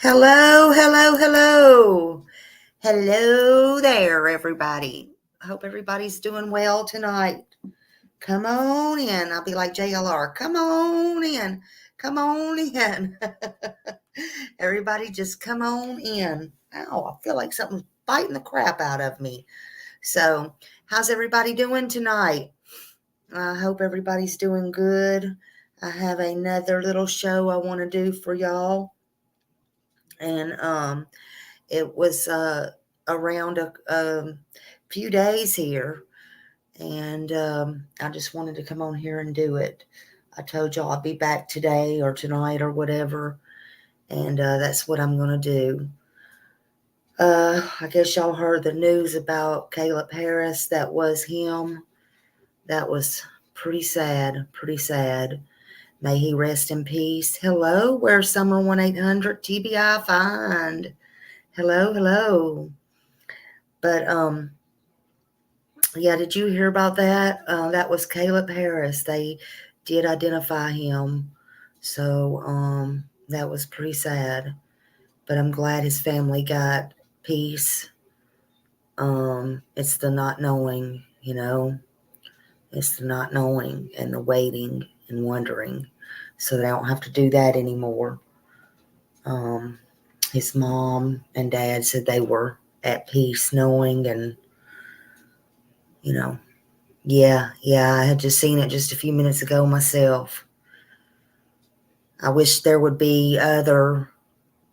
Hello, hello, hello. Hello there, everybody. I hope everybody's doing well tonight. Come on in. I'll be like JLR. Come on in. Come on in. Everybody just come on in. Ow, I feel like something's biting the crap out of me. So, how's everybody doing tonight? I hope everybody's doing good. I have another little show I want to do for y'all. And it was around a few days here, and I just wanted to come on here and do it. I told y'all I'd be back today or tonight or whatever, and that's what I'm going to do. I guess y'all heard the news about Caleb Harris. That was him. That was pretty sad, pretty sad. May he rest in peace. Hello, where's Summer 1-800 TBI find? Hello, hello. But yeah, did you hear about that? That was Caleb Harris. They did identify him. So that was pretty sad. But I'm glad his family got peace. It's the not knowing, It's the not knowing and the waiting and wondering. So they don't have to do that anymore. His mom and dad said they were at peace knowing, and yeah, I had just seen it just a few minutes ago myself. I wish there would be other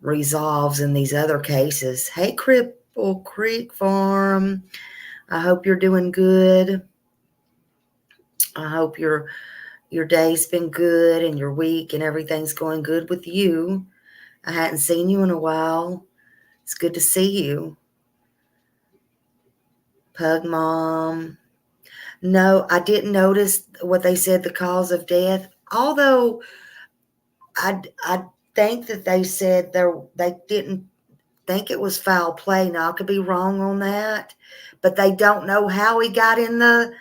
resolves in these other cases. Hey, Cripple Creek Farm, I hope you're doing good. I hope your day's been good and your week and everything's going good with you. I hadn't seen you in a while. It's good to see you. Pug Mom. No, I didn't notice what they said the cause of death, although I think that they said they didn't think it was foul play. Now, I could be wrong on that, but they don't know how he got in the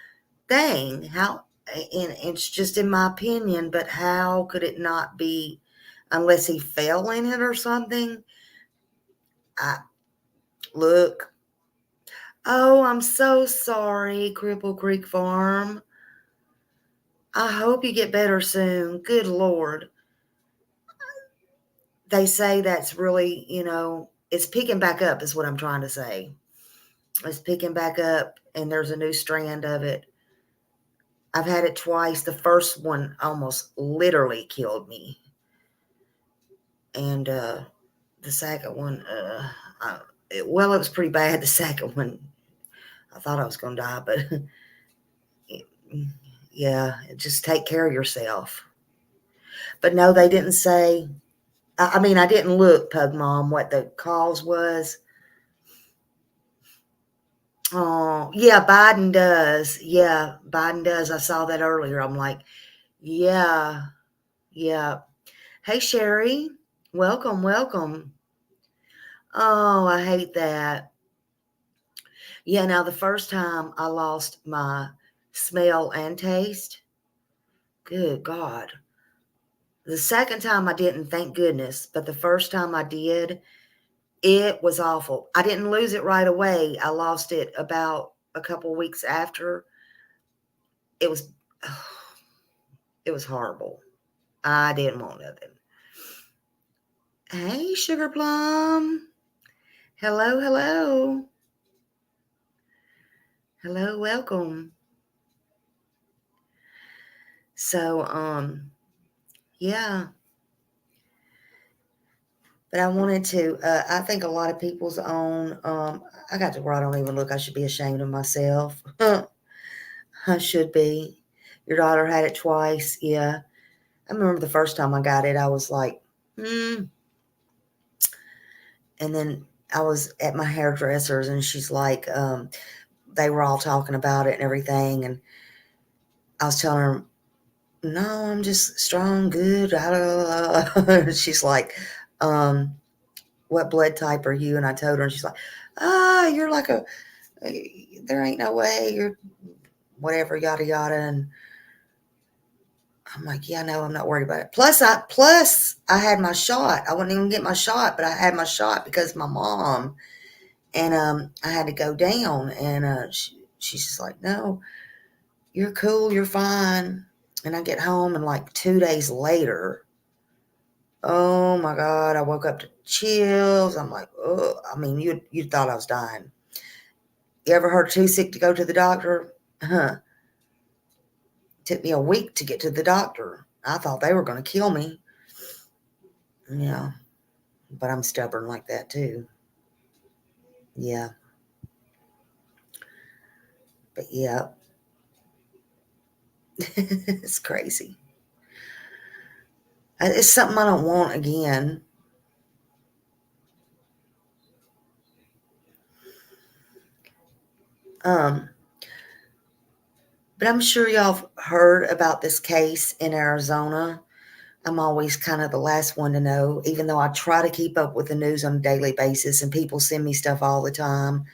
thing. How, and it's just in my opinion, but how could it not be unless he fell in it or something? Look. Oh, I'm so sorry, Cripple Creek Farm. I hope you get better soon. Good Lord. They say that's really, it's picking back up is what I'm trying to say. It's picking back up, and there's a new strand of it. I've had it twice. The first one almost literally killed me. And the second one, it was pretty bad. The second one, I thought I was going to die, but yeah, just take care of yourself. But no, they didn't say. I mean, I didn't look, Pug Mom, what the cause was. Oh, yeah, Biden does. Yeah, Biden does. I saw that earlier. I'm like, yeah. Hey, Sherry. Welcome, welcome. Oh, I hate that. Yeah, now the first time I lost my smell and taste, good God. The second time I didn't, thank goodness. But the first time I did, it was awful. I didn't lose it right away. I lost it about a couple weeks after. It was horrible. I didn't want nothing. Hey, Sugar Plum. Hello, hello. Hello, welcome. So, yeah. But I wanted to, I think a lot of people's own, I got to where I don't even look. I should be ashamed of myself. I should be. Your daughter had it twice. Yeah. I remember the first time I got it, I was like, And then I was at my hairdresser's, and she's like, they were all talking about it and everything. And I was telling her, no, I'm just strong, good. She's like, what blood type are you? And I told her, and she's like, you're like there ain't no way, you're whatever, yada, yada. And I'm like, yeah, no, I'm not worried about it. Plus I had my shot. I wouldn't even get my shot, but I had my shot because of my mom. And I had to go down, and she's just like, no, you're cool, you're fine. And I get home, and like 2 days later, oh my God, I woke up to chills. I'm like, oh, I mean, you thought I was dying. You ever heard too sick to go to the doctor? Huh. It took me a week to get to the doctor. I thought they were going to kill me. Yeah, but I'm stubborn like that too. Yeah. But yeah, it's crazy. It's something I don't want again. Um, but I'm sure y'all have heard about this case in Arizona. I'm always kind of the last one to know, even though I try to keep up with the news on a daily basis and people send me stuff all the time.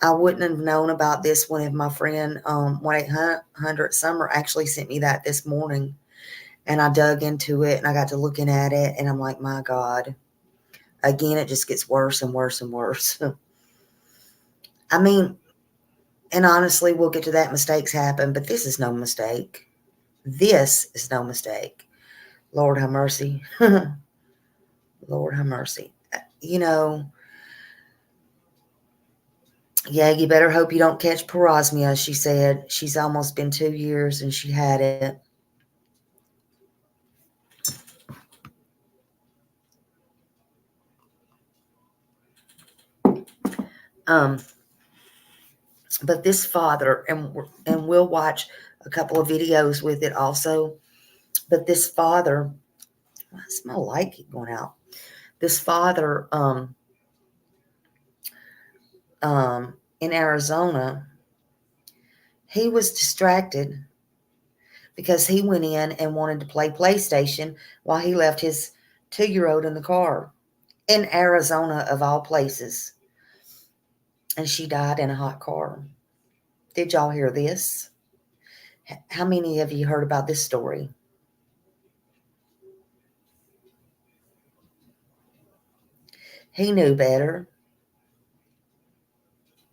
I wouldn't have known about this one if my friend 1-800 Summer actually sent me that this morning. And I dug into it and I got to looking at it and I'm like, my God, again, it just gets worse and worse and worse. I mean, and honestly, we'll get to that. Mistakes happen, but this is no mistake. This is no mistake. Lord have mercy. Lord have mercy. You know, yeah, you better hope you don't catch parosmia, she said. She's almost been 2 years and she had it. Um, but this father, and we'll watch a couple of videos with it also. But this father, I smell light keep going out. This father, in Arizona, he was distracted because he went in and wanted to play PlayStation while he left his 2-year-old in the car in Arizona, of all places. And she died in a hot car. Did y'all hear this? How many of you heard about this story? He knew better.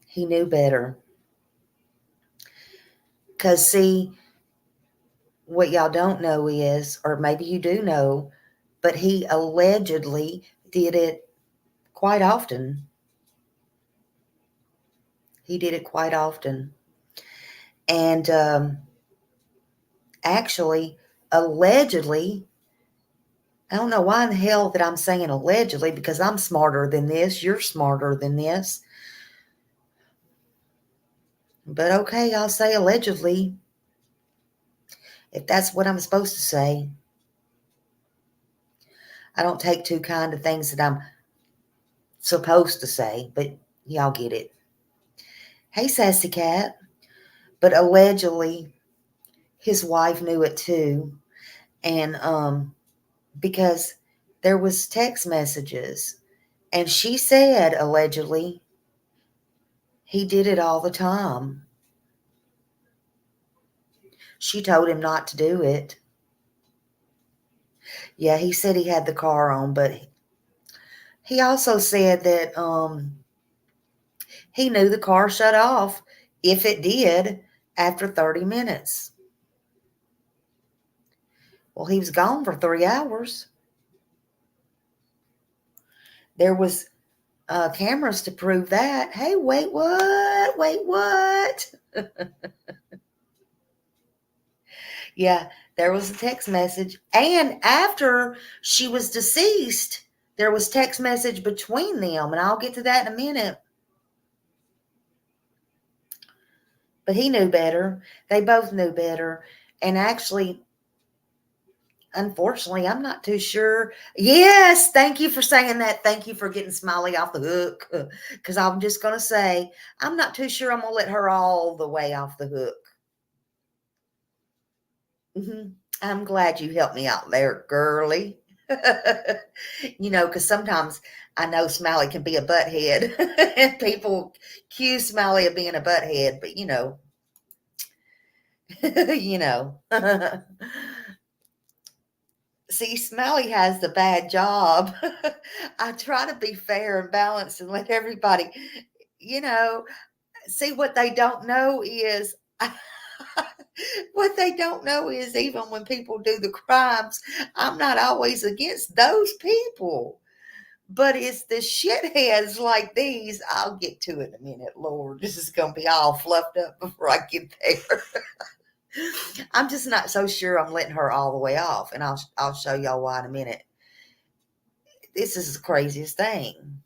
He knew better. Because, see, what y'all don't know is, or maybe you do know, but he allegedly did it quite often. He did it quite often. And actually, allegedly, I don't know why in the hell that I'm saying allegedly, because I'm smarter than this. You're smarter than this. But okay, I'll say allegedly, if that's what I'm supposed to say. I don't take too kind to things that I'm supposed to say, but y'all get it. Hey, sassy cat. But allegedly, his wife knew it too. And because there was text messages. And she said, allegedly, he did it all the time. She told him not to do it. Yeah, he said he had the car on, but he also said that he knew the car shut off, if it did, after 30 minutes. Well, he was gone for 3 hours. There was cameras to prove that. Hey, wait, what? Wait, what? Yeah, there was a text message. And after she was deceased, there was text message between them. And I'll get to that in a minute. But he knew better. They both knew better. And actually, unfortunately, I'm not too sure. Yes, thank you for saying that. Thank you for getting Smiley off the hook. Because I'm just going to say, I'm not too sure I'm going to let her all the way off the hook. I'm glad you helped me out there, girly. Because sometimes I know Smiley can be a butthead, and people accuse Smiley of being a butthead, but you know. See, Smiley has the bad job. I try to be fair and balanced and let everybody, you know, see what they don't know is what they don't know is even when people do the crimes, I'm not always against those people. But it's the shitheads like these. I'll get to it in a minute, Lord. This is going to be all fluffed up before I get there. I'm just not so sure I'm letting her all the way off, and I'll show y'all why in a minute. This is the craziest thing.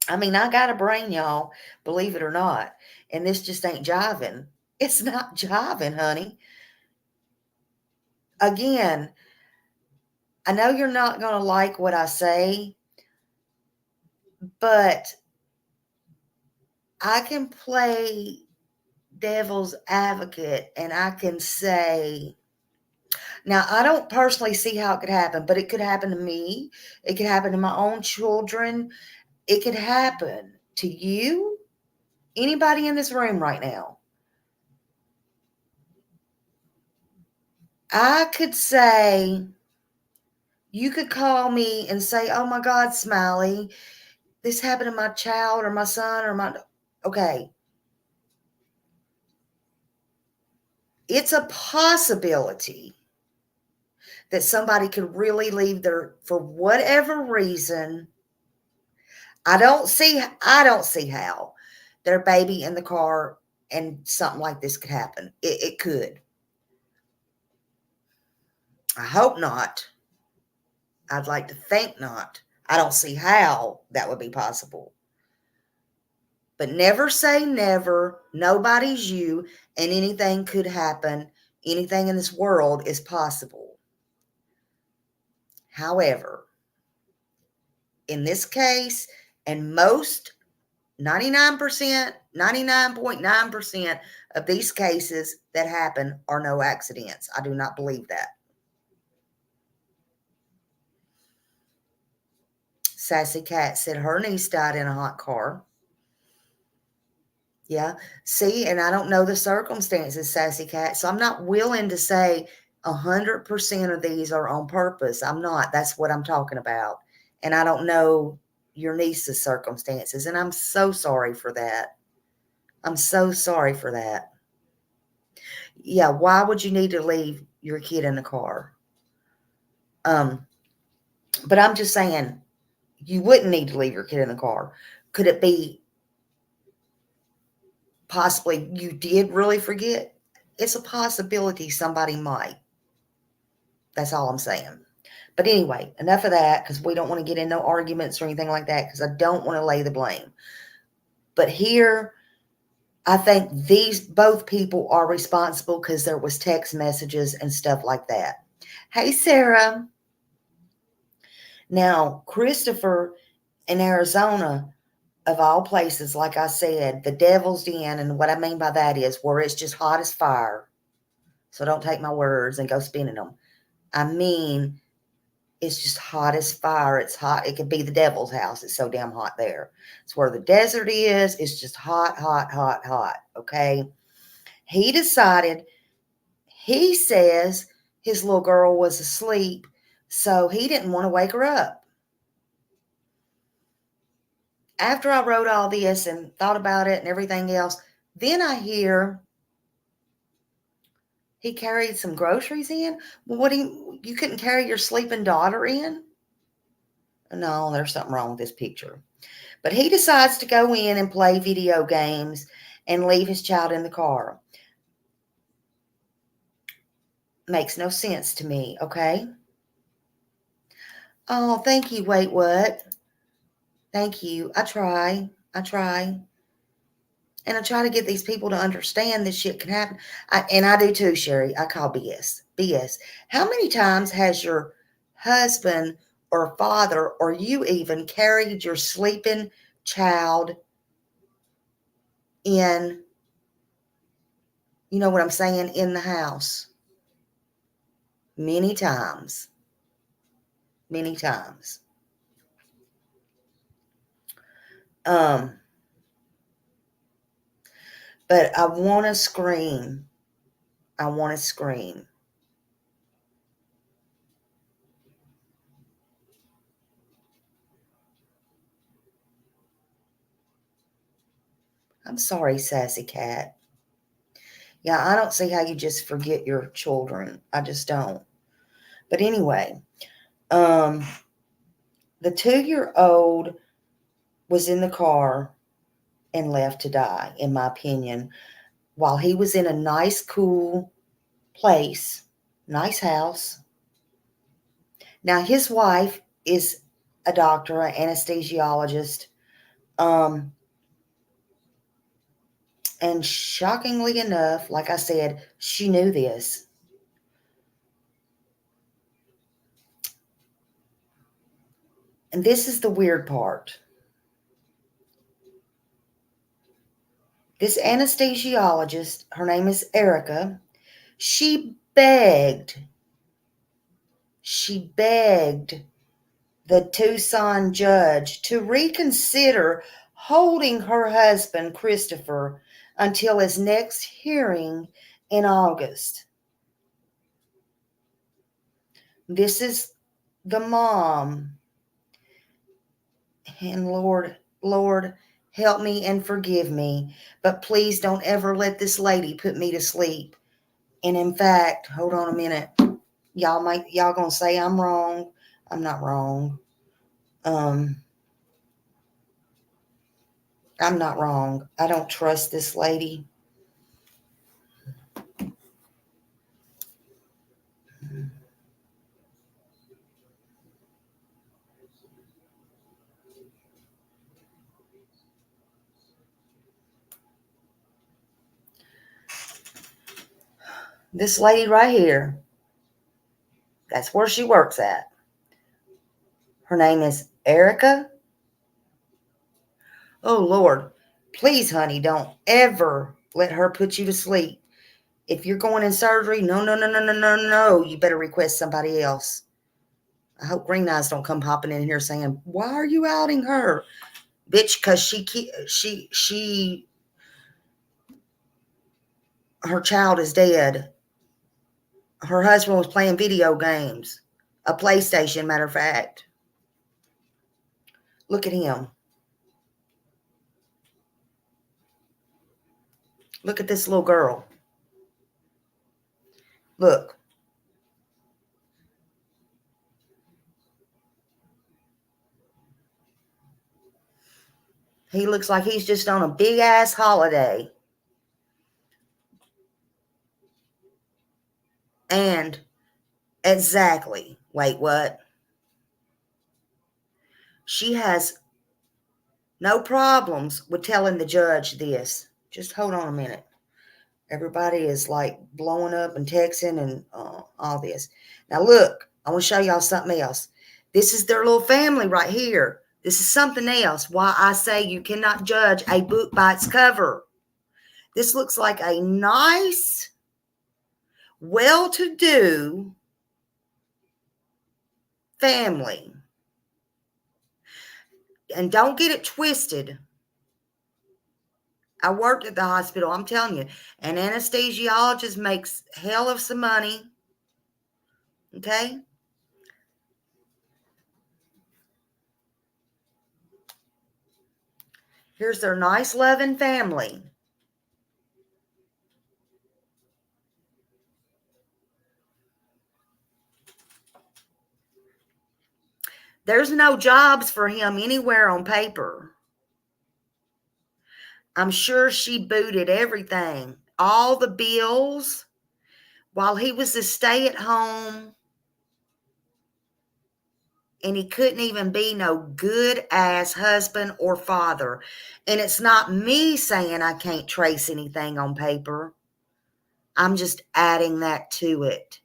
I mean, I got a brain, y'all, believe it or not, and this just ain't jiving. It's not jiving, honey. Again, I know you're not going to like what I say, but I can play devil's advocate and I can say, now I don't personally see how it could happen, but it could happen to me. It could happen to my own children. It could happen to you, anybody in this room right now. I could say, you could call me and say, oh my God, Smiley, this happened to my child or my son or my, okay. It's a possibility that somebody could really leave their, for whatever reason, I don't see how their baby in the car and something like this could happen. It could. I hope not. I'd like to think not. I don't see how that would be possible. But never say never. Nobody's you, and anything could happen. Anything in this world is possible. However, in this case, and most 99%, 99.9% of these cases that happen are no accidents. I do not believe that. Sassy Cat said her niece died in a hot car. Yeah. See, and I don't know the circumstances, Sassy Cat. So I'm not willing to say 100% of these are on purpose. I'm not. That's what I'm talking about. And I don't know your niece's circumstances. And I'm so sorry for that. I'm so sorry for that. Yeah. Why would you need to leave your kid in the car? But I'm just saying, you wouldn't need to leave your kid in the car. Could it be possibly you did really forget? It's a possibility somebody might. That's all I'm saying. But anyway, enough of that, because we don't want to get in no arguments or anything like that, because I don't want to lay the blame. But here, I think these both people are responsible because there was text messages and stuff like that. Hey, Sarah. Now, Christopher in Arizona, of all places, like I said, the devil's den, and what I mean by that is where it's just hot as fire. So don't take my words and go spinning them. I mean, it's just hot as fire. It's hot. It could be the devil's house. It's so damn hot there. It's where the desert is. It's just hot, hot, hot, hot. Okay. He decided, he says his little girl was asleep, so he didn't want to wake her up. After I wrote all this and thought about it and everything else, then I hear he carried some groceries in. Well, what do you couldn't carry your sleeping daughter in? No, there's something wrong with this picture. But he decides to go in and play video games and leave his child in the car. Makes no sense to me, okay? Oh, thank you. Wait, what? Thank you. I try. And I try to get these people to understand this shit can happen. And I do too, Sherry. I call BS. BS. How many times has your husband or father or you even carried your sleeping child in, you know what I'm saying, in the house? Many times. Many times. But I want to scream. I want to scream. I'm sorry, sassy cat. Yeah, I don't see how you just forget your children. I just don't. But anyway, the 2-year-old was in the car and left to die, in my opinion, while he was in a nice, cool place, nice house. Now, his wife is a doctor, an anesthesiologist, and shockingly enough, like I said, she knew this. And this is the weird part. This anesthesiologist, her name is Erica, she begged the Tucson judge to reconsider holding her husband, Christopher, until his next hearing in August. This is the mom. And Lord, help me and forgive me, but please don't ever let this lady put me to sleep. And in fact, hold on a minute. Y'all gonna say I'm wrong. I'm not wrong. I'm not wrong. I don't trust this lady. This lady right here, that's where she works at. Her name is Erica. Oh, Lord. Please, honey, don't ever let her put you to sleep. If you're going in surgery, no. You better request somebody else. I hope Green Eyes don't come hopping in here saying, "Why are you outing her, bitch?" Because her child is dead. Her husband was playing video games, a PlayStation, matter of fact. Look at him. Look at this little girl. Look. He looks like he's just on a big ass holiday. And exactly. Wait, what? She has no problems with telling the judge this. Just hold on a minute. Everybody is like blowing up and texting and all this. Now, look, I want to show y'all something else. This is their little family right here. This is something else. Why I say you cannot judge a book by its cover. This looks like a nice, well-to-do family. And don't get it twisted. I worked at the hospital. I'm telling you, an anesthesiologist makes hell of some money. Okay? Here's their nice, loving family. There's no jobs for him anywhere on paper. I'm sure she booted everything, all the bills, while he was a stay-at-home, and he couldn't even be no good-ass husband or father. And it's not me saying I can't trace anything on paper. I'm just adding that to it.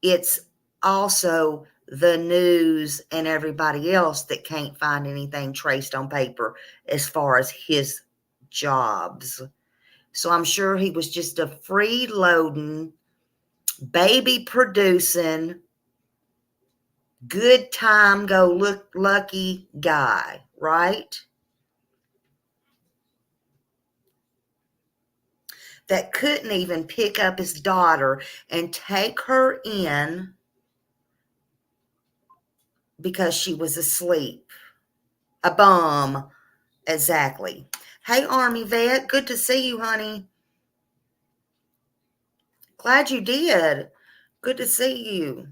It's also the news and everybody else that can't find anything traced on paper as far as his jobs. So I'm sure he was just a freeloading, baby producing, good time go look lucky guy, right? That couldn't even pick up his daughter and take her in because she was asleep. A bum, Exactly. Hey, Army vet, good to see you, honey. Glad you did. Good to see you.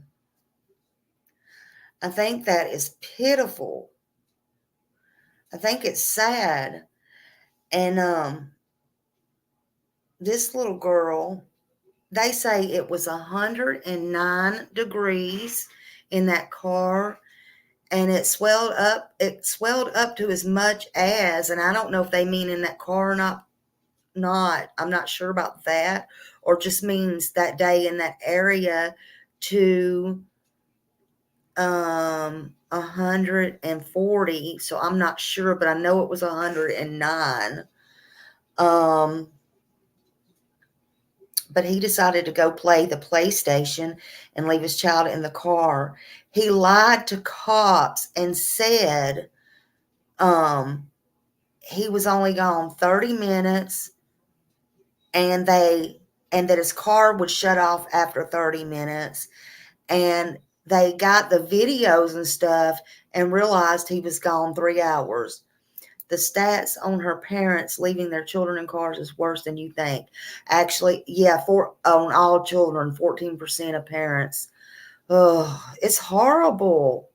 I think that is pitiful. I think it's sad. And this little girl, they say it was 109 degrees in that car, and it swelled up. It swelled up to as much as, and I don't know if they mean in that car or not. I'm not sure about that, or just means that day in that area to 140. So I'm not sure, but I know it was 109. But he decided to go play the PlayStation and leave his child in the car. He lied to cops and said he was only gone 30 minutes, and that his car would shut off after 30 minutes, and they got the videos and stuff and realized he was gone 3 hours. The stats on her parents leaving their children in cars is worse than you think. Actually, yeah, on all children, 14% of parents. Oh, it's horrible.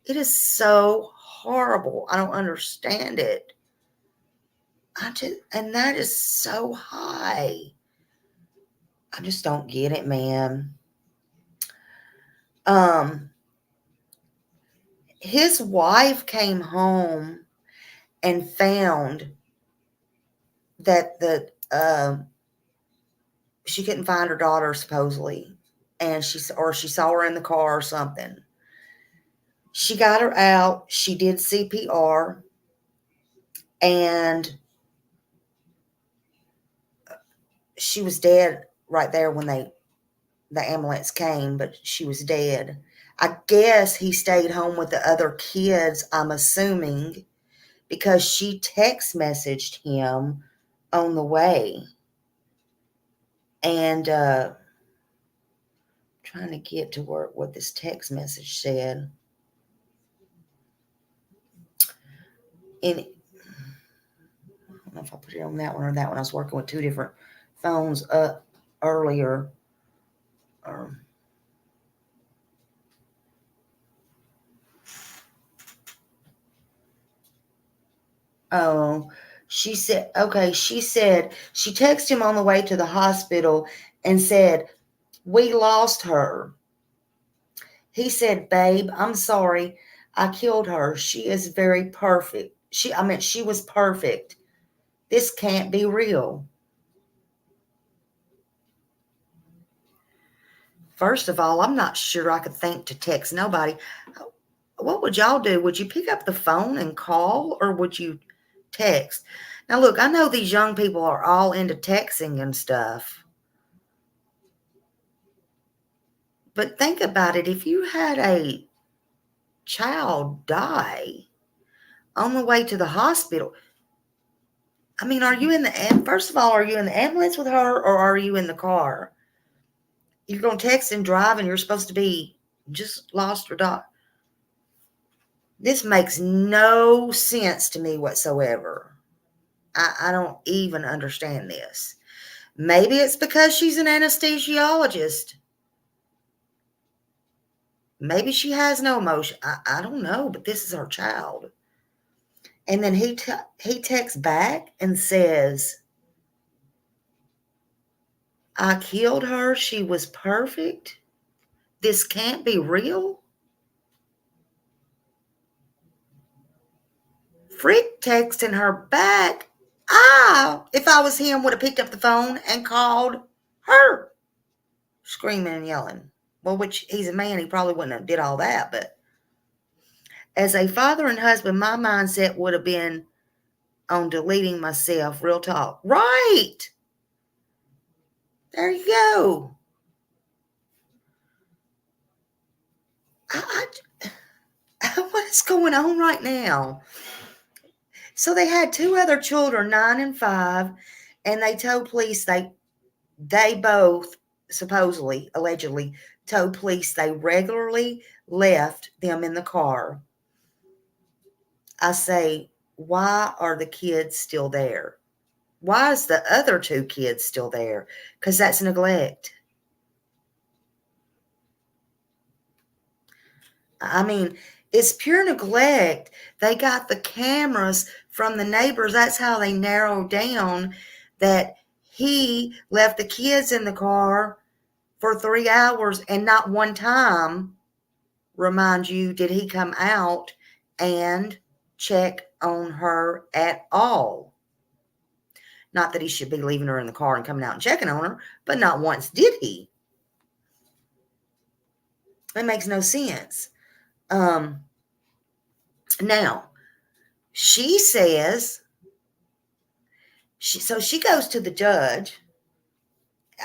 It is so horrible. I don't understand it. And that is so high. I just don't get it, man. His wife came home and found that she couldn't find her daughter, supposedly, and she saw her in the car or something. She got her out. She did CPR, and she was dead right there when the ambulance came, but she was dead. I guess he stayed home with the other kids, I'm assuming, because she text messaged him on the way. And trying to get to what this text message said. And I don't know if I put it on that one or that one. I was working with two different phones earlier. Oh, she said she texted him on the way to the hospital and said, "We lost her." He said, "Babe, I'm sorry. I killed her. She is very perfect. She was perfect. This can't be real." First of all, I'm not sure I could think to text nobody. What would y'all do? Would you pick up the phone and call, or would you text? Now, look, I know these young people are all into texting and stuff. But think about it. If you had a child die on the way to the hospital, I mean, first of all, are you in the ambulance with her, or are you in the car? You're going to text and drive, and you're supposed to be just lost or died. This makes no sense to me whatsoever. I don't even understand this. Maybe it's because she's an anesthesiologist. Maybe she has no emotion. I don't know, but this is her child. And then he texts back and says, "I killed her. She was perfect. This can't be real." Freak texting her back. If I was him, would have picked up the phone and called her, screaming and yelling. Well, which he's a man, he probably wouldn't have did all that. But as a father and husband, my mindset would have been on deleting myself. Real talk. Right. There you go. What is going on right now? So they had two other children, 9 and 5, and they told police they both supposedly, allegedly, told police they regularly left them in the car. I say, why are the kids still there? Why is the other two kids still there? Because that's neglect. I mean, it's pure neglect. They got the cameras from the neighbors. That's how they narrowed down that he left the kids in the car for 3 hours and not one time, remind you, did he come out and check on her at all. Not that he should be leaving her in the car and coming out and checking on her, but not once did he. It makes no sense. Now, she says, she goes to the judge.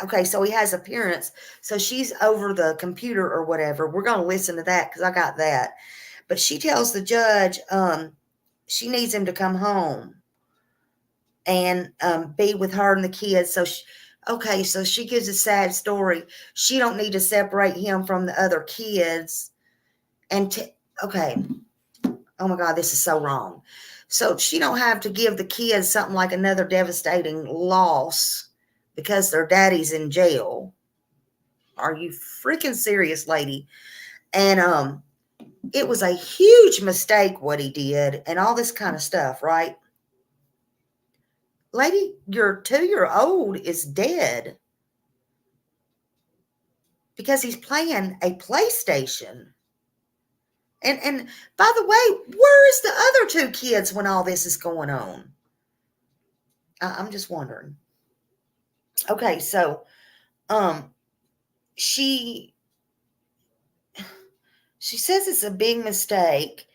Okay, so he has appearance. So she's over the computer or whatever. We're going to listen to that because I got that. But she tells the judge she needs him to come home and be with her and the kids. So she gives a sad story. She don't need to separate him from the other kids. Okay. Oh my God, this is so wrong. So she don't have to give the kids something like another devastating loss because their daddy's in jail. Are you freaking serious, lady? And it was a huge mistake what he did and all this kind of stuff, right? Lady, your 2-year-old is dead because he's playing a PlayStation. And by the way, where is the other two kids when all this is going on? I'm just wondering. Okay, so she says it's a big mistake,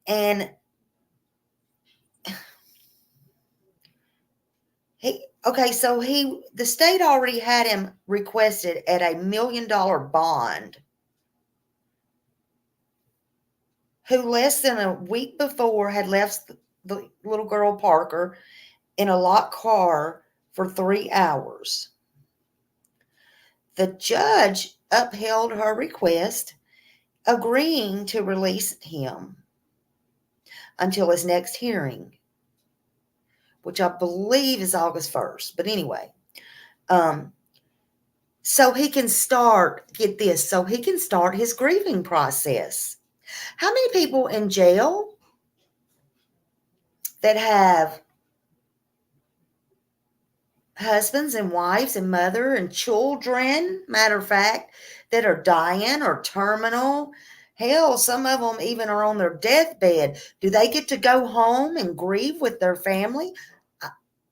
and the state already had him requested at $1 million bond, who less than a week before had left the little girl Parker in a locked car for 3 hours. The judge upheld her request, agreeing to release him until his next hearing, which I believe is August 1st. But anyway, so he can start, get this, so he can start his grieving process. How many people in jail that have husbands and wives and mother and children, matter of fact, that are dying or terminal? Hell, some of them even are on their deathbed. Do they get to go home and grieve with their family?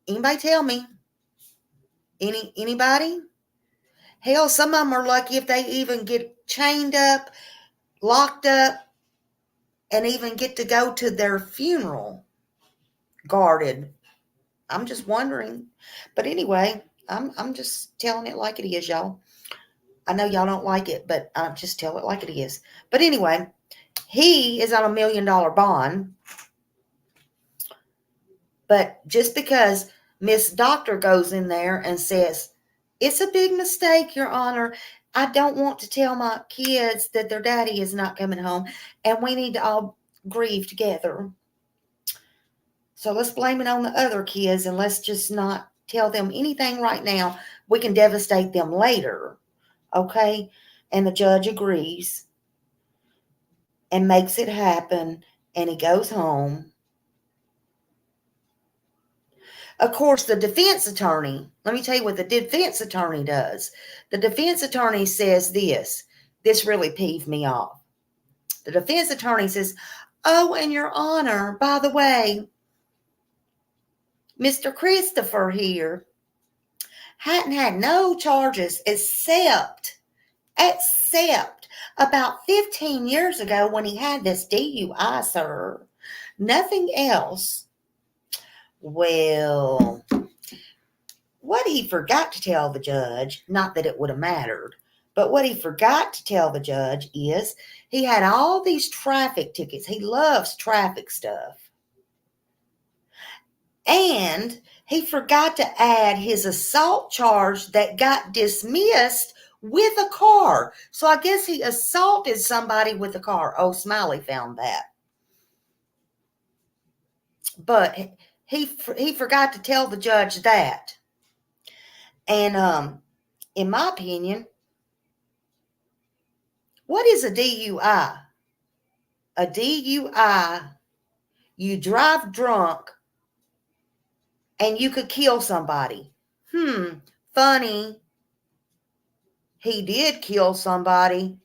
Anybody tell me? Anybody? Hell, some of them are lucky if they even get chained up, locked up, and even get to go to their funeral guarded. I'm just wondering. But anyway, I'm just telling it like it is, y'all. I know y'all don't like it, but I'm just tell it like it is. But anyway, he is on $1 million bond. But just because Miss Doctor goes in there and says, it's a big mistake, Your Honor. I don't want to tell my kids that their daddy is not coming home, and we need to all grieve together. So let's blame it on the other kids, and let's just not tell them anything right now. We can devastate them later. Okay? And the judge agrees and makes it happen, and he goes home. Of course, the defense attorney, let me tell you what the defense attorney does. The defense attorney says this really peeved me off. The defense attorney says, oh, and Your Honor, by the way, Mr. Christopher here hadn't had no charges except about 15 years ago when he had this DUI, sir. Nothing else. Well, what he forgot to tell the judge, not that it would have mattered, but what he forgot to tell the judge is he had all these traffic tickets. He loves traffic stuff. And he forgot to add his assault charge that got dismissed with a car. So I guess he assaulted somebody with a car. Oh, Smiley found that. But he forgot to tell the judge that. And in my opinion, what is a DUI? A DUI, you drive drunk and you could kill somebody. Funny. He did kill somebody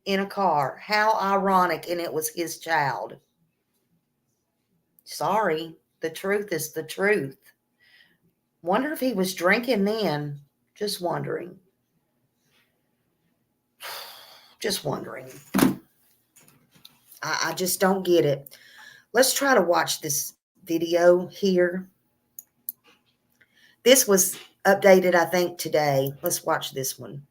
in a car. How ironic, and it was his child. Sorry, the truth is the truth. Wonder if he was drinking then. Just wondering. Just wondering. I just don't get it. Let's try to watch this video here. This was updated, I think, today. Let's watch this one.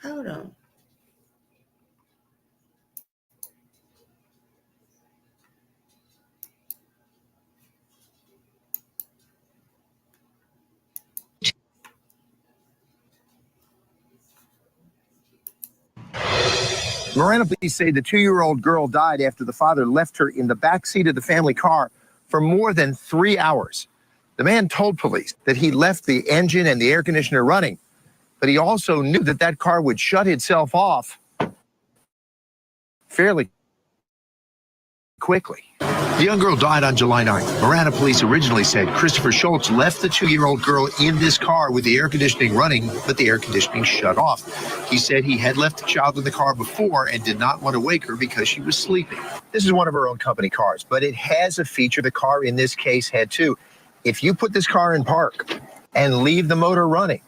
Hold on. Marana police say the 2-year-old girl died after the father left her in the backseat of the family car for more than 3 hours. The man told police that he left the engine and the air conditioner running, but he also knew that that car would shut itself off fairly quickly. The young girl died on July 9th. Marana police originally said Christopher Schultz left the 2-year-old girl in this car with the air conditioning running, but the air conditioning shut off. He said he had left the child in the car before and did not want to wake her because she was sleeping. This is one of her own company cars, but it has a feature the car in this case had too. If you put this car in park and leave the motor running,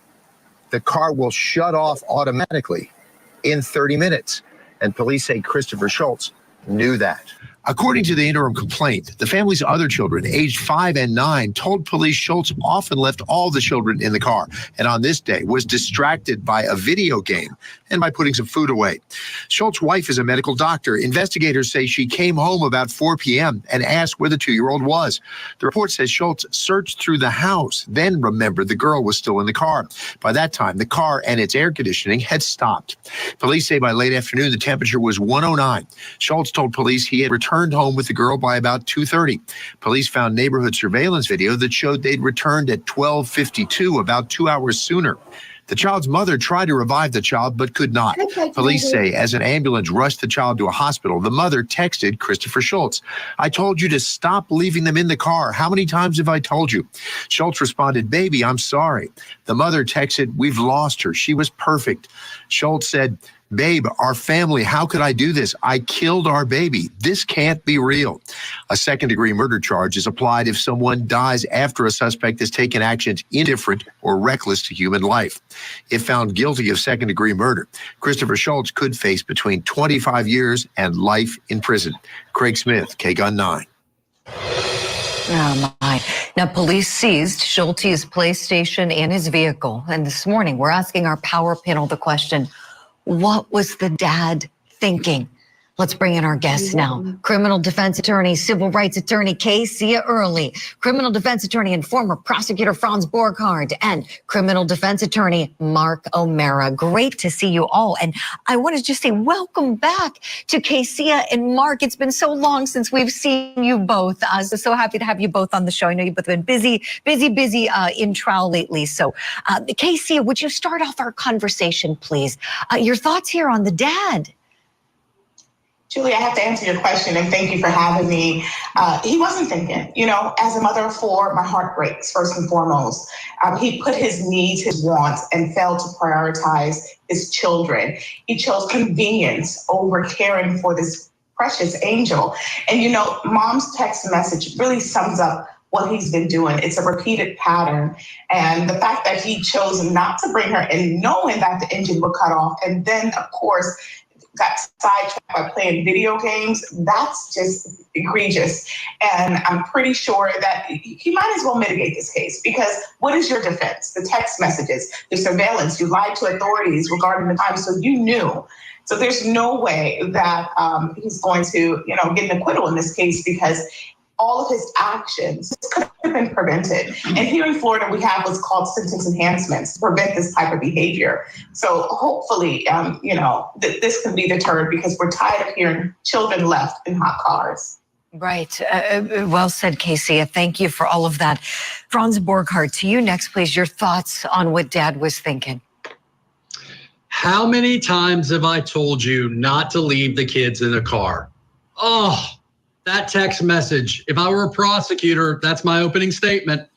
the car will shut off automatically in 30 minutes. And police say Christopher Schultz knew that. According to the interim complaint, the family's other children, aged 5 and 9, told police Schultz often left all the children in the car, and on this day was distracted by a video game and by putting some food away. Schultz's wife is a medical doctor. Investigators say she came home about 4 p.m. and asked where the 2-year-old was. The report says Schultz searched through the house, then remembered the girl was still in the car. By that time, the car and its air conditioning had stopped. Police say by late afternoon, the temperature was 109. Schultz told police he had returned home with the girl by about 2:30. Police found neighborhood surveillance video that showed they'd returned at 12:52, about 2 hours sooner. The child's mother tried to revive the child, but could not. Police say as an ambulance rushed the child to a hospital, the mother texted Christopher Schultz, "I told you to stop leaving them in the car. How many times have I told you?" Schultz responded, "Baby, I'm sorry." The mother texted, "We've lost her. She was perfect." Schultz said, "Babe, our family, how could I do this? I killed our baby. This can't be real." A second-degree murder charge is applied if someone dies after a suspect has taken actions indifferent or reckless to human life. If found guilty of second-degree murder, Christopher Schultz could face between 25 years and life in prison. Craig Smith, KGUN 9. Oh my. Now, police seized Schultz's PlayStation and his vehicle. And this morning, we're asking our power panel the question, what was the dad thinking? Let's bring in our guests now. Criminal defense attorney, civil rights attorney Casey Early, criminal defense attorney and former prosecutor Franz Borghardt, and criminal defense attorney Mark O'Mara. Great to see you all. And I want to just say welcome back to Casey and Mark. It's been so long since we've seen you both. So happy to have you both on the show. I know you've both been busy in trial lately. So Casey, would you start off our conversation, please? Your thoughts here on the dad? Julie, I have to answer your question, and thank you for having me. He wasn't thinking, as a mother of 4, my heart breaks, first and foremost. He put his needs, his wants, and failed to prioritize his children. He chose convenience over caring for this precious angel. And, mom's text message really sums up what he's been doing. It's a repeated pattern. And the fact that he chose not to bring her in, knowing that the engine would cut off, and then, of course, got sidetracked by playing video games, that's just egregious. And I'm pretty sure that he might as well mitigate this case, because what is your defense? The text messages, the surveillance, you lied to authorities regarding the time, so you knew. So there's no way that he's going to, get an acquittal in this case, because all of his actions could have been prevented. And here in Florida, we have what's called sentence enhancements to prevent this type of behavior. So hopefully, this can be deterred, because we're tired of hearing children left in hot cars. Right. Well said, Casey. Thank you for all of that. Franz Borghardt, to you next, please. Your thoughts on what Dad was thinking. How many times have I told you not to leave the kids in the car? Oh, that text message. If I were a prosecutor, that's my opening statement.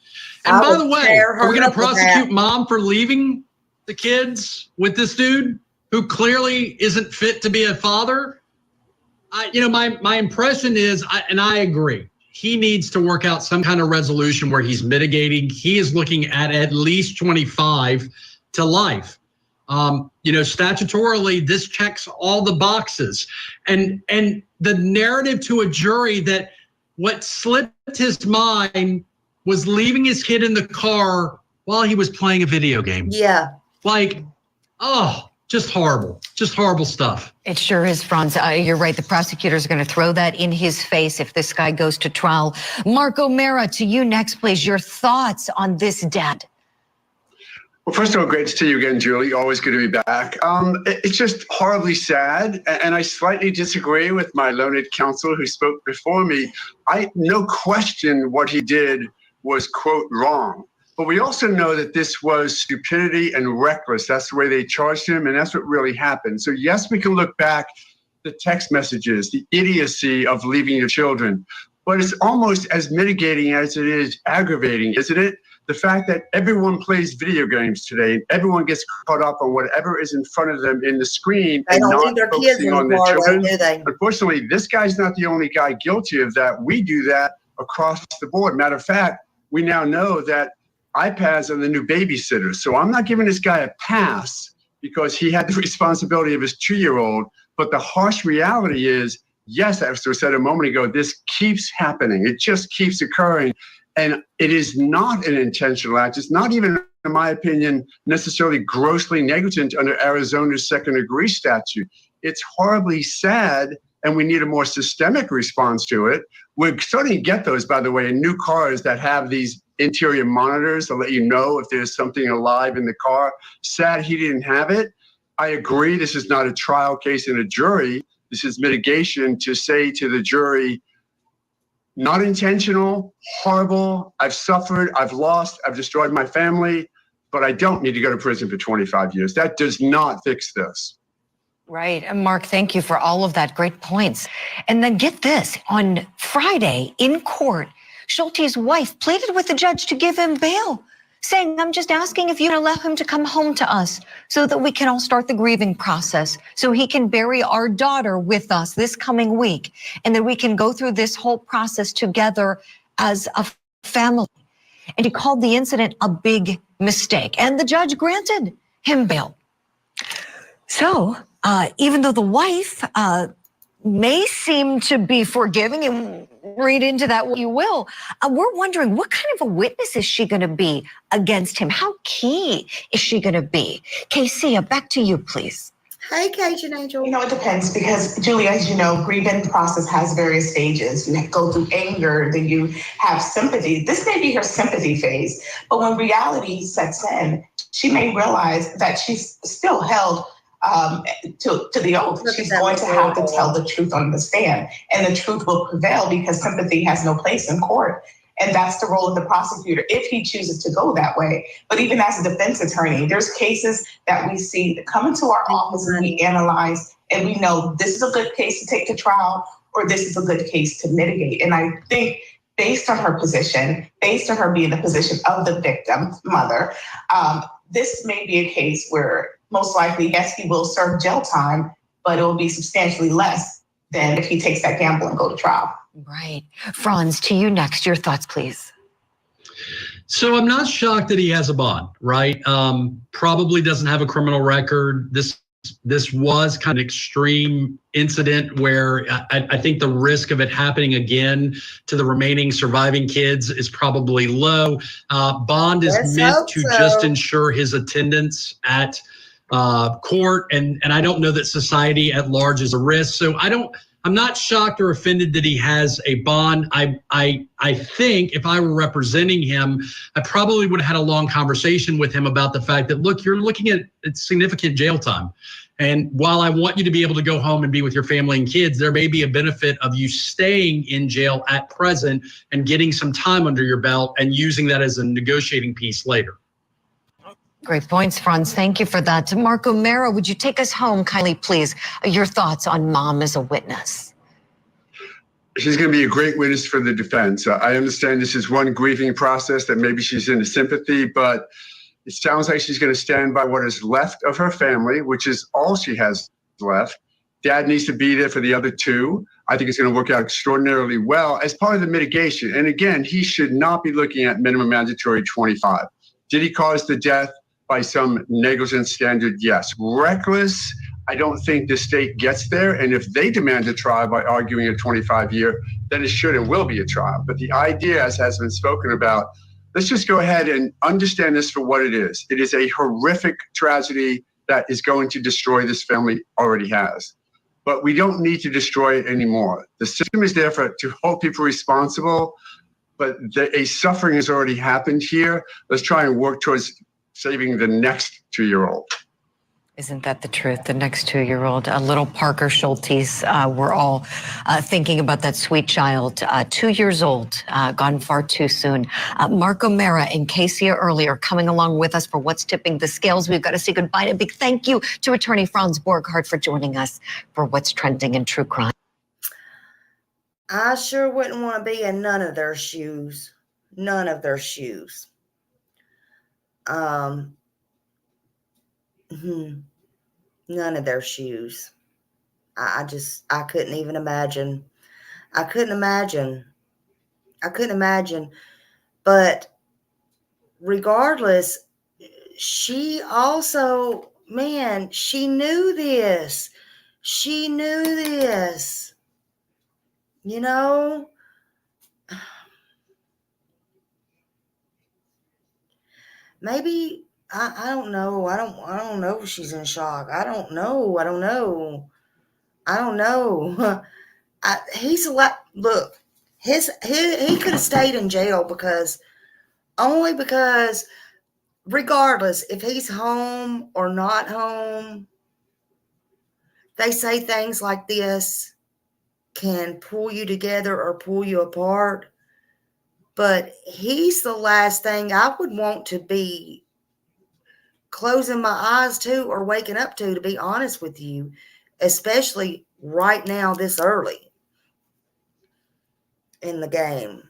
And by the way, are we going to prosecute mom for leaving the kids with this dude who clearly isn't fit to be a father? My impression is, and I agree, he needs to work out some kind of resolution where he's mitigating. He is looking at least 25 to life. Statutorily, this checks all the boxes. And the narrative to a jury that what slipped his mind was leaving his kid in the car while he was playing a video game. Yeah. Just horrible stuff. It sure is, Franz. You're right. The prosecutor's going to throw that in his face if this guy goes to trial. Mark O'Mara, to you next, please. Your thoughts on this dad. Well, first of all, great to see you again, Julie. Always good to be back. It's just horribly sad, and I slightly disagree with my learned counsel who spoke before me. No question what he did was, quote, wrong. But we also know that this was stupidity and reckless. That's the way they charged him, and that's what really happened. So yes, we can look back the text messages, the idiocy of leaving your children, but it's almost as mitigating as it is aggravating, isn't it? The fact that everyone plays video games today, everyone gets caught up on whatever is in front of them in the screen and not focusing on their children. Unfortunately, this guy's not the only guy guilty of that. We do that across the board. Matter of fact, we now know that iPads are the new babysitters. So I'm not giving this guy a pass because he had the responsibility of his 2-year-old. But the harsh reality is, yes, as I said a moment ago, this keeps happening. It just keeps occurring. And it is not an intentional act. It's not even, in my opinion, necessarily grossly negligent under Arizona's second-degree statute. It's horribly sad, and we need a more systemic response to it. We're starting to get those, by the way, in new cars that have these interior monitors to let you know if there's something alive in the car. Sad he didn't have it. I agree this is not a trial case in a jury. This is mitigation to say to the jury, not intentional, horrible, I've suffered, I've lost, I've destroyed my family, but I don't need to go to prison for 25 years. That does not fix this. Right. And Mark, thank you for all of that. Great points. And then get this, on Friday in court, Schulte's wife pleaded with the judge to give him bail, saying, I'm just asking if you allow him to come home to us so that we can all start the grieving process, so he can bury our daughter with us this coming week, and then we can go through this whole process together as a family. And he called the incident a big mistake, and the judge granted him bail. So even though the wife may seem to be forgiving, and read into that what you will, we're wondering what kind of a witness is she going to be against him? How key is she going to be? Casey, back to you, please. Hey, Cajun Angel. It depends, because Julie, as you know, grieving process has various stages. You go through anger, then you have sympathy. This may be her sympathy phase, but when reality sets in, she may realize that she's still held to the oath. She's going to have to tell the truth on the stand, and the truth will prevail because sympathy has no place in court. And that's the role of the prosecutor if he chooses to go that way. But even as a defense attorney, there's cases that we see that come into our office and we analyze, and we know this is a good case to take to trial, or this is a good case to mitigate. And I think based on her position, based on her being the position of the victim mother, this may be a case where most likely, yes, he will serve jail time, but it will be substantially less than if he takes that gamble and go to trial. Right. Franz, to you next. Your thoughts, please. So I'm not shocked that he has a bond, right? Probably doesn't have a criminal record. This this was kind of an extreme incident where I think the risk of it happening again to the remaining surviving kids is probably low. Bond is meant to just ensure his attendance at court, and I don't know that society at large is a risk. So I'm not shocked or offended that he has a bond. I think if I were representing him, I probably would have had a long conversation with him about the fact that, look, you're looking at significant jail time. And while I want you to be able to go home and be with your family and kids, there may be a benefit of you staying in jail at present and getting some time under your belt and using that as a negotiating piece later. Great points, Franz. Thank you for that. Marco Mera, would you take us home, kindly, please? Your thoughts on mom as a witness? She's going to be a great witness for the defense. I understand this is one grieving process that maybe she's in sympathy, but it sounds like she's going to stand by what is left of her family, which is all she has left. Dad needs to be there for the other two. I think it's going to work out extraordinarily well as part of the mitigation. And again, he should not be looking at minimum mandatory 25. Did he cause the death by some negligent standard? Yes. Reckless, I don't think the state gets there. And if they demand a trial by arguing a 25-year, then it should and will be a trial. But the idea, as has been spoken about, let's just go ahead and understand this for what it is. It is a horrific tragedy that is going to destroy this family, already has. But we don't need to destroy it anymore. The system is there to hold people responsible, but a suffering has already happened here. Let's try and work towards saving the next 2-year-old. Isn't that the truth? The next 2-year-old, little Parker Schultes. We're all thinking about that sweet child, 2 years old, gone far too soon. Marco Mera and Casey earlier coming along with us for What's Tipping the Scales. We've got to say goodbye. And a big thank you to attorney Franz Borghardt for joining us for What's Trending in True Crime. I sure wouldn't want to be in none of their shoes. None of their shoes. None of their shoes. I couldn't even imagine. I couldn't imagine. But regardless, she also, man, she knew this. You know? Maybe I don't know. I don't know if she's in shock. I don't know. He's a lot. Look, he could have stayed in jail because regardless if he's home or not home, they say things like this can pull you together or pull you apart. But he's the last thing I would want to be closing my eyes to or waking up to be honest with you, especially right now, this early in the game.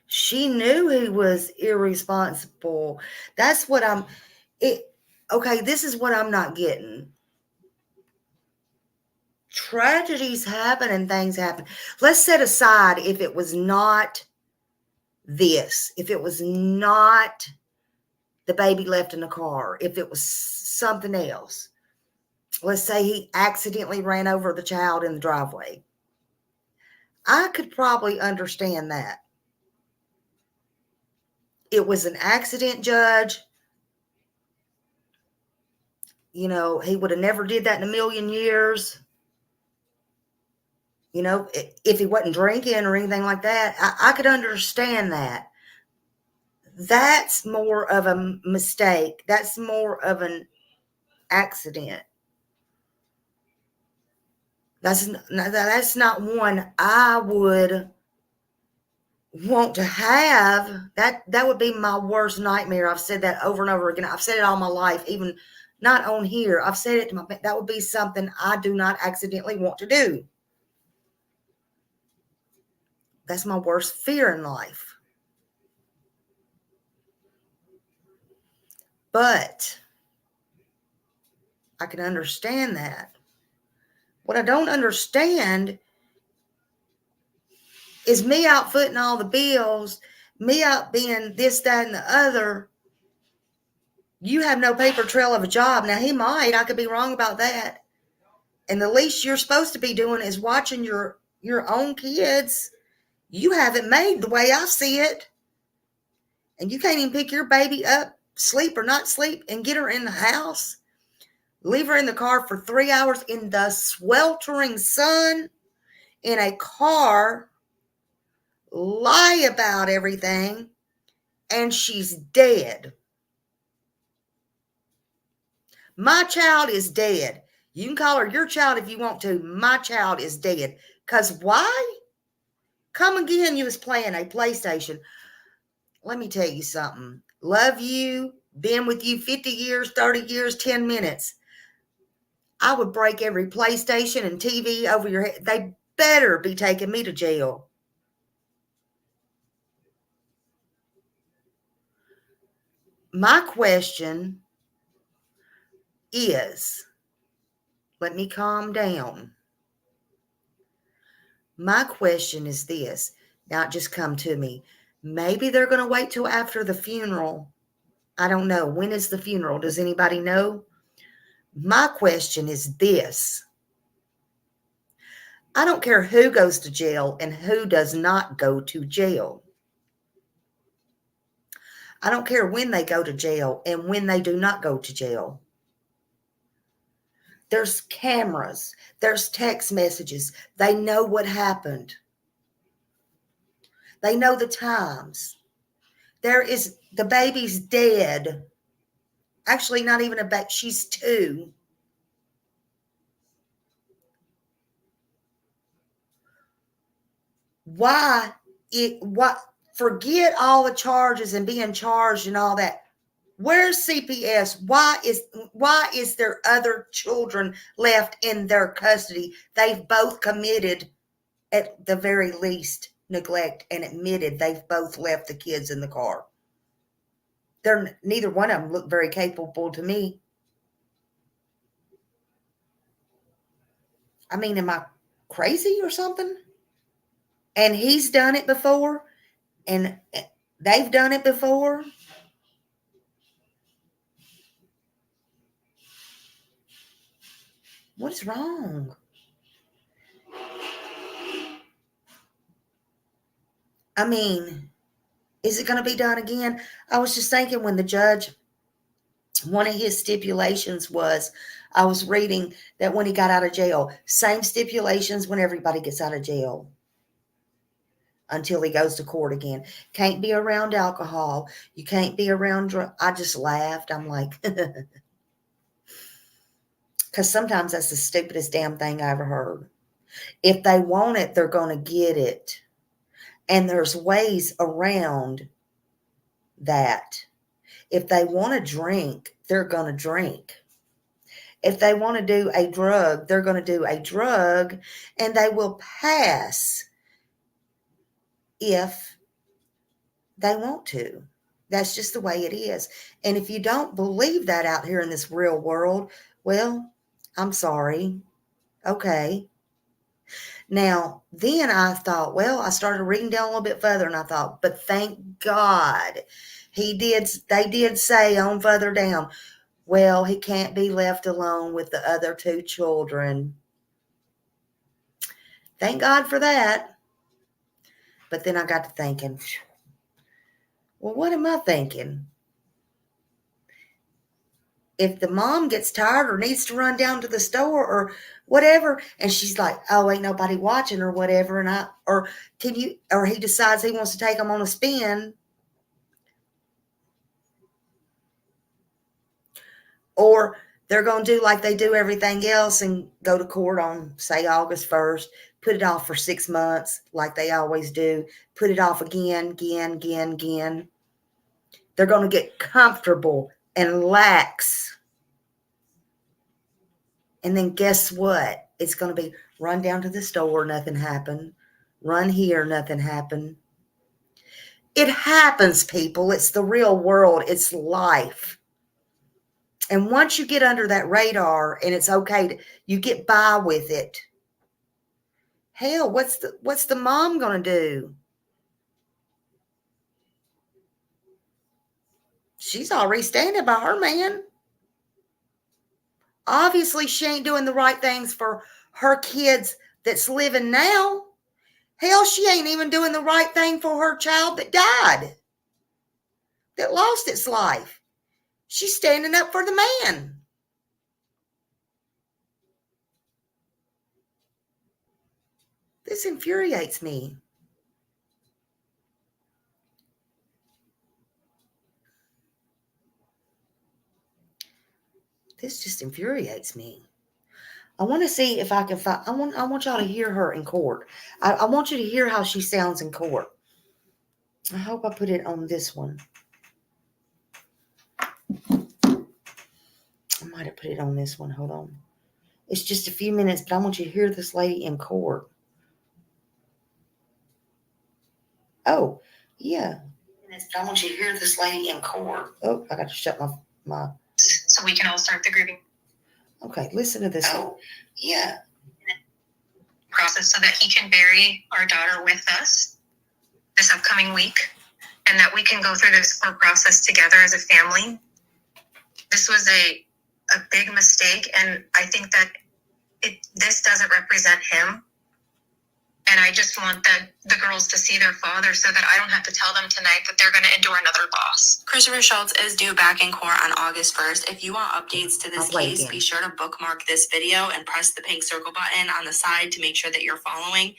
She knew he was irresponsible. That's what okay, this is what I'm not getting. Tragedies happen and things happen. Let's set aside if it was not this, if it was not the baby left in the car, if it was something else. Let's say he accidentally ran over the child in the driveway. I could probably understand that. It was an accident, Judge. You know, he would have never did that in a million years. You know, if he wasn't drinking or anything like that, I could understand that. That's more of a mistake. That's more of an accident. That's not one I would want to have. That would be my worst nightmare. I've said that over and over again. I've said it all my life, even not on here. I've said it to my, that would be something I do not accidentally want to do. That's my worst fear in life. But I can understand that. What I don't understand is me out footing all the bills, me out being this, that, and the other, You have no paper trail of a job. Now, he might. I could be wrong about that. And the least you're supposed to be doing is watching your own kids. You have it made the way I see it. And you can't even pick your baby up, sleep or not sleep, and get her in the house. Leave her in the car for 3 hours in the sweltering sun in a car, lie about everything, and she's dead. My child is dead. You can call her your child if you want to. My child is dead. Because why? Come again, you was playing a PlayStation. Let me tell you something. Love you. Been with you 50 years, 30 years, 10 minutes. I would break every PlayStation and TV over your head. They better be taking me to jail. My question is, let me calm down. My question is this. Now it just come to me. Maybe they're going to wait till after the funeral. I don't know. When is the funeral? Does anybody know? My question is this. I don't care who goes to jail and who does not go to jail. I don't care when they go to jail and when they do not go to jail. There's cameras. There's text messages. They know what happened. They know the times. The baby's dead. Actually, not even a baby. She's 2. Why? Forget all the charges and being charged and all that. Where's CPS? Why is there other children left in their custody? They've both committed, at the very least, neglect and admitted they've both left the kids in the car. Neither one of them look very capable to me. I mean, am I crazy or something? And he's done it before, and they've done it before. What's wrong? I mean, is it going to be done again? I was just thinking when the judge, one of his stipulations was, I was reading that when he got out of jail, same stipulations when everybody gets out of jail until he goes to court again. Can't be around alcohol. You can't be around drugs. I just laughed. I'm like, because sometimes that's the stupidest damn thing I ever heard. If they want it, they're going to get it. And there's ways around that. If they want to drink, they're going to drink. If they want to do a drug, they're going to do a drug, and they will pass if they want to. That's just the way it is. And if you don't believe that out here in this real world, well, I'm sorry. Okay. Now, then I thought, well, I started reading down a little bit further, and I thought, but thank God they did say on further down, well, he can't be left alone with the other 2 children. Thank God for that. But then I got to thinking, well, what am I thinking? If the mom gets tired or needs to run down to the store or whatever, and she's like, oh, ain't nobody watching or whatever, or he decides he wants to take them on a spin, or they're going to do like they do everything else and go to court on, say, August 1st, put it off for 6 months like they always do, put it off again. They're going to get comfortable and lax. And then guess what? It's going to be run down to the store, nothing happened. Run here, nothing happened. It happens, people. It's the real world. It's life. And once you get under that radar and it's okay, you get by with it. Hell, what's the mom going to do? She's already standing by her man. Obviously, she ain't doing the right things for her kids that's living now. Hell, she ain't even doing the right thing for her child that died, that lost its life. She's standing up for the man. This infuriates me. This just infuriates me. I want to see if I can find. I want y'all to hear her in court. I want you to hear how she sounds in court. I hope I put it on this one. I might have put it on this one. Hold on. It's just a few minutes, but I want you to hear this lady in court. Oh, yeah. But I want you to hear this lady in court. Oh, I got to shut my. So we can all start the grieving Okay, listen to this. Oh, yeah. Process so that he can bury our daughter with us this upcoming week, and that we can go through this whole process together as a family. This was a big mistake, and I think that this doesn't represent him. And I just want the girls to see their father so that I don't have to tell them tonight that they're going to endure another loss. Christopher Schultz is due back in court on August 1st. If you want updates to this case, be sure to bookmark this video and press the pink circle button on the side to make sure that you're following.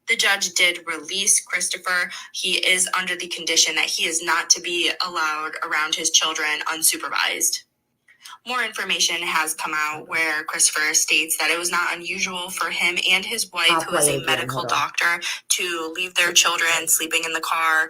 The judge did release Christopher. He is under the condition that he is not to be allowed around his children unsupervised. More information has come out where Christopher states that it was not unusual for him and his wife, who is a medical doctor, to leave their children sleeping in the car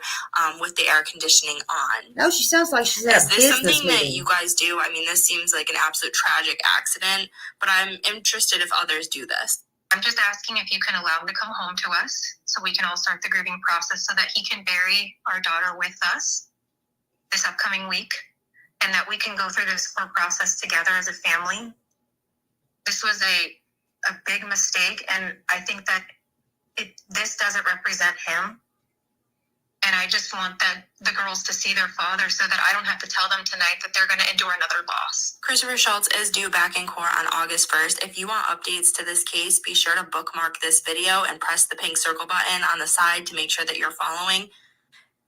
with the air conditioning on. No, she sounds like she's at a business meeting. Is this something that you guys do? I mean, this seems like an absolute tragic accident, but I'm interested if others do this. I'm just asking if you can allow him to come home to us so we can all start the grieving process so that he can bury our daughter with us this upcoming week, and that we can go through this whole process together as a family. This was a big mistake, and I think that this doesn't represent him. And I just want the girls to see their father so that I don't have to tell them tonight that they're going to endure another loss. Christopher Schultz is due back in court on August 1st. If you want updates to this case, be sure to bookmark this video and press the pink circle button on the side to make sure that you're following.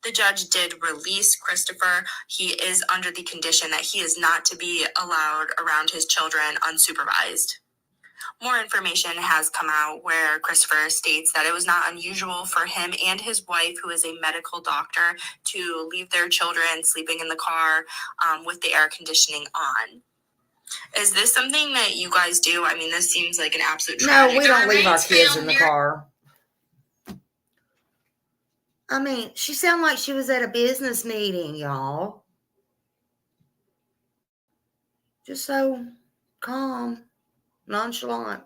The judge did release Christopher. He is under the condition that he is not to be allowed around his children unsupervised. More information has come out where Christopher states that it was not unusual for him and his wife, who is a medical doctor, to leave their children sleeping in the car with the air conditioning on. Is this something that you guys do? I mean, this seems like an absolute tragedy. No, we don't leave our kids in the car. I mean, she sounded like she was at a business meeting, y'all. Just so calm, nonchalant.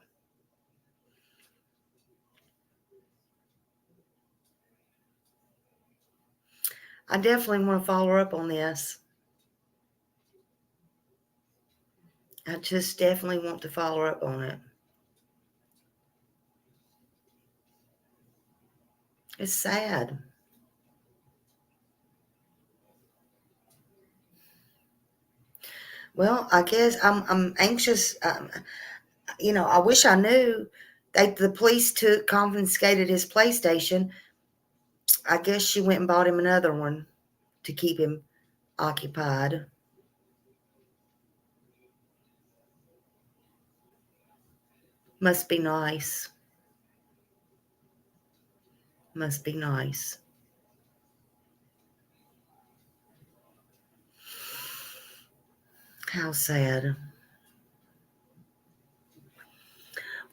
I definitely want to follow her up on this. I just definitely want to follow her up on it. It's sad. Well, I guess I'm anxious. I wish I knew that the police confiscated his PlayStation. I guess she went and bought him another one to keep him occupied. Must be nice. Must be nice. How sad.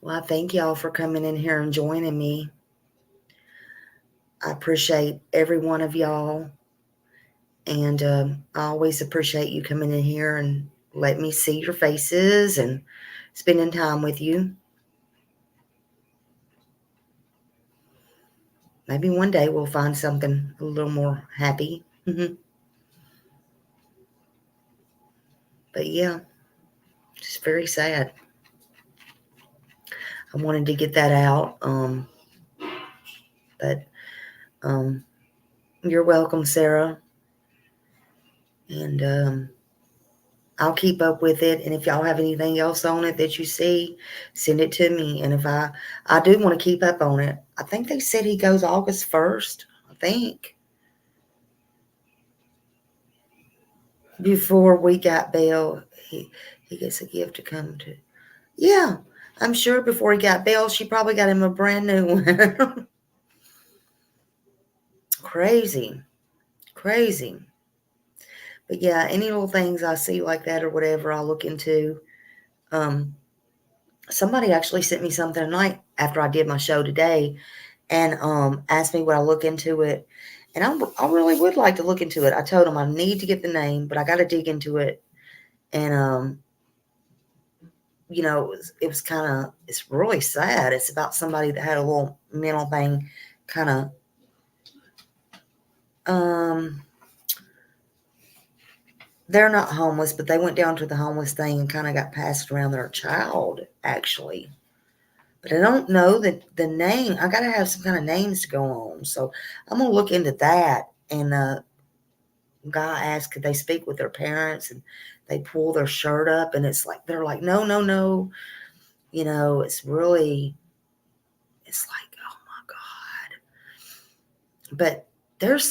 Well, I thank y'all for coming in here and joining me. I appreciate every one of y'all. And I always appreciate you coming in here and letting me see your faces and spending time with you. Maybe one day we'll find something a little more happy. But yeah, just very sad. I wanted to get that out. But you're welcome, Sarah. And I'll keep up with it. And if y'all have anything else on it that you see, send it to me. And if I do want to keep up on it. I think they said he goes August 1st, I think. Before we got bail, he gets a gift to come to. Yeah, I'm sure before he got bail, she probably got him a brand new one. Crazy. But yeah, any little things I see like that or whatever, I'll look into. Somebody actually sent me something tonight after I did my show today, and asked me would I look into it. And I really would like to look into it. I told them I need to get the name, but I got to dig into it. And you know, it was kind of, it's really sad. It's about somebody that had a little mental thing, kind of. They're not homeless, but they went down to the homeless thing and kind of got passed around their child, actually. But I don't know the name. I got to have some kind of names to go on. So I'm going to look into that. And the guy asked, could they speak with their parents? And they pull their shirt up. And it's like, they're like, no. You know, it's really, it's like, oh my God. But there's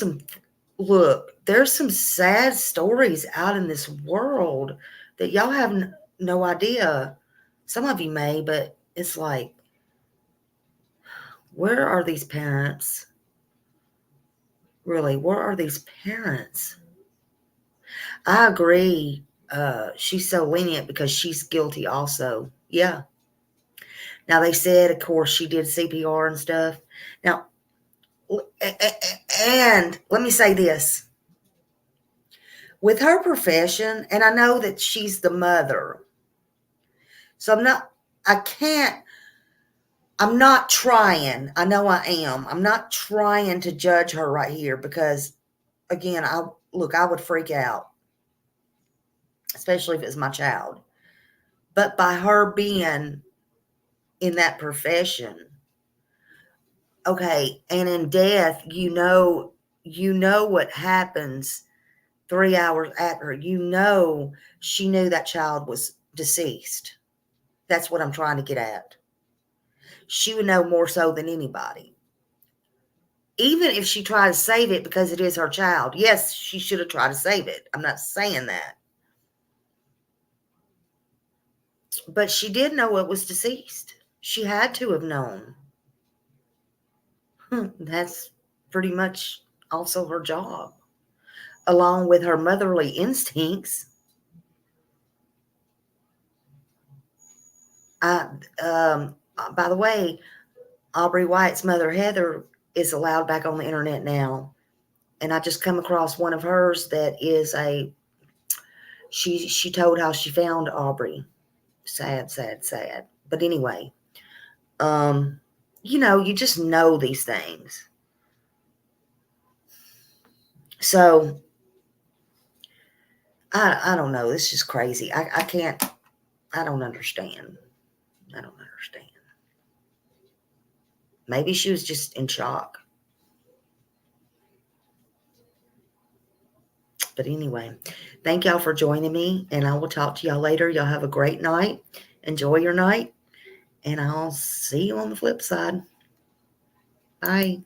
some sad stories out in this world that y'all have no idea. Some of you may, but it's like, where are these parents? Really, where are these parents? I agree. She's so lenient because she's guilty also. Yeah. Now, they said, of course, she did CPR and stuff. Now, and let me say this. With her profession, and I know that she's the mother, so I'm not trying. I know I am. I'm not trying to judge her right here because, again, I would freak out, especially if it's my child. But by her being in that profession, okay, and in death, you know what happens 3 hours after. You know she knew that child was deceased. That's what I'm trying to get at. She would know more so than anybody. Even if she tried to save it because it is her child. Yes, she should have tried to save it. I'm not saying that. But she did know it was deceased. She had to have known. That's pretty much also her job, along with her motherly instincts. By the way, Aubrey White's mother, Heather, is allowed back on the internet now. And I just come across one of hers that is she told how she found Aubrey. Sad. But anyway, you know, you just know these things. So, I don't know. This is crazy. I don't understand. Maybe she was just in shock. But anyway, thank y'all for joining me, and I will talk to y'all later. Y'all have a great night. Enjoy your night, and I'll see you on the flip side. Bye.